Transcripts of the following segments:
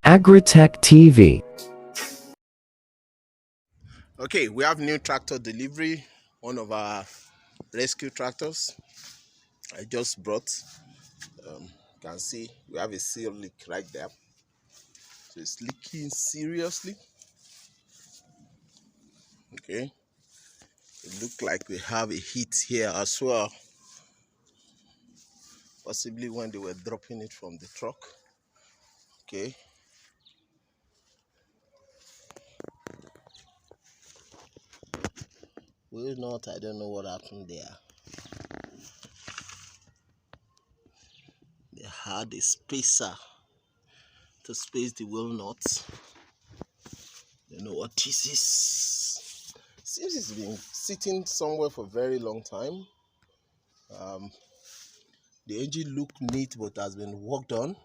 Agritech TV. Okay, we have new tractor delivery, one of our rescue tractors I just brought. You can see we have a seal leak right there, so it's leaking seriously. Okay, it looks like we have a hit here as well, possibly when they were dropping it from the truck. Okay, will not, I don't know what happened there. They had a spacer to space the wheel nuts. Don't know what this is. Seems it's been sitting somewhere for a very long time. The engine look neat but has been worked on.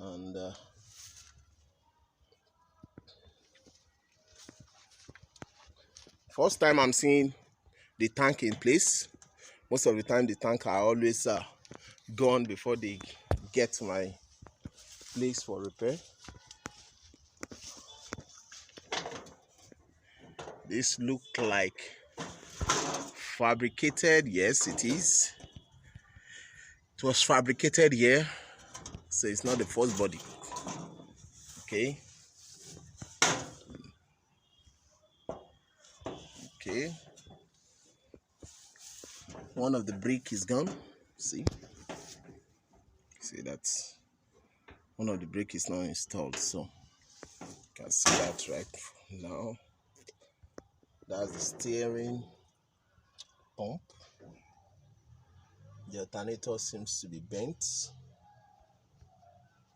And first time I'm seeing the tank in place. Most of the time the tank are always gone before they get to my place for repair. This look like fabricated. Yes, it is. It was fabricated here, so it's not the first body. Okay. Okay. One of the brick is gone. See that's one of the brake is not installed, so you can see that right now. That's the steering pump. The alternator seems to be bent.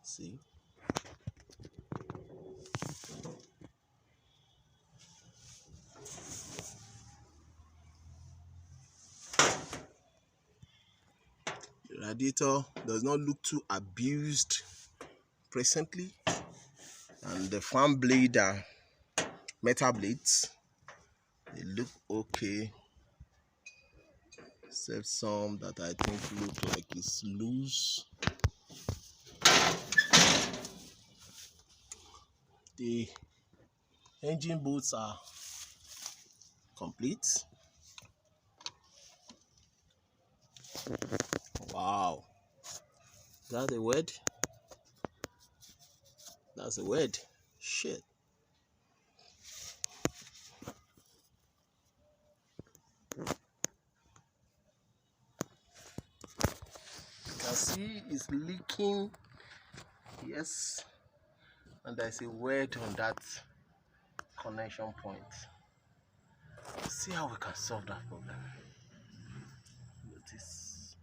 See, the radiator does not look too abused presently, and the fan blade are metal blades. They look okay, except some that I think look like it's loose. The engine bolts are complete. Wow, that's a word. That's a word. Shit. You can see it's leaking. Yes, and there's a word on that connection point. Let's see how we can solve that problem. It is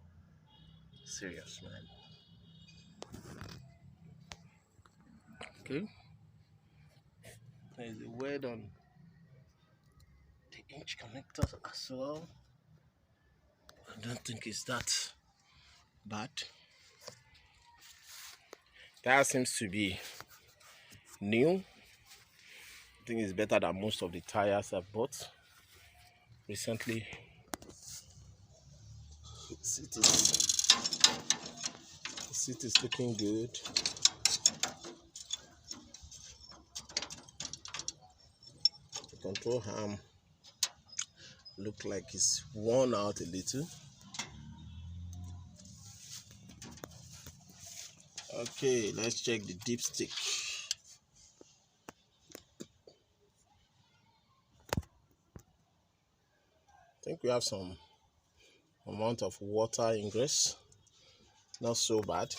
serious, man. Okay, there's a word on the inch connectors as well. I don't think it's that bad. That seems to be new. I think it's better than most of the tires I've bought recently. The seat is looking good. The control arm look like it's worn out a little. Okay, let's check the dipstick. I think we have some amount of water ingress. Not so bad.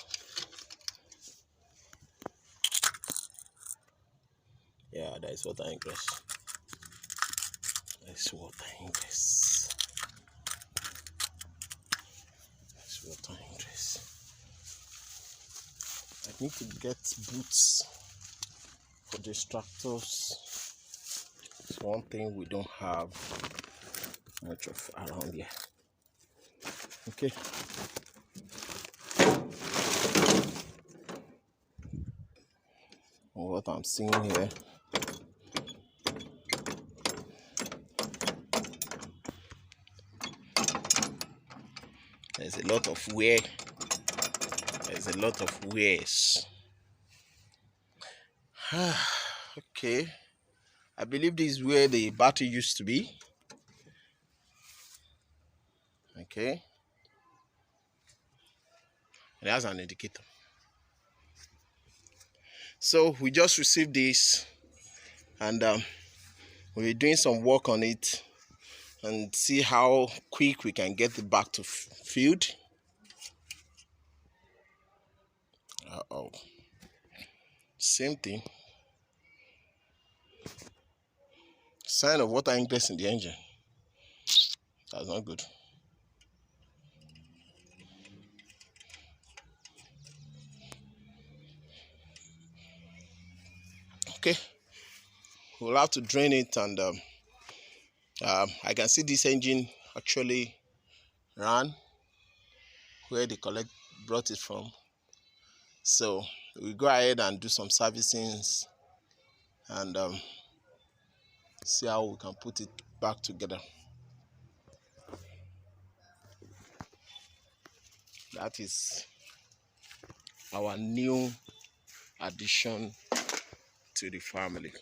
Yeah, there is water ingress. There's water ingress. There's water ingress. I need to get boots for these tractors. It's one thing we don't have much of around here. Okay. what I'm seeing here. There's a lot of wear. There's a lot of wears. Okay. I believe this is where the battery used to be. Okay. And that's an indicator. So we just received this, and we're doing some work on it and see how quick we can get it back to field. Uh-oh. Same thing. Sign of water ingress in the engine. That's not good. Okay. We'll have to drain it, and I can see this engine actually ran where the collect brought it from. So we go ahead and do some servicings and see how we can put it back together. That is our new addition to the family.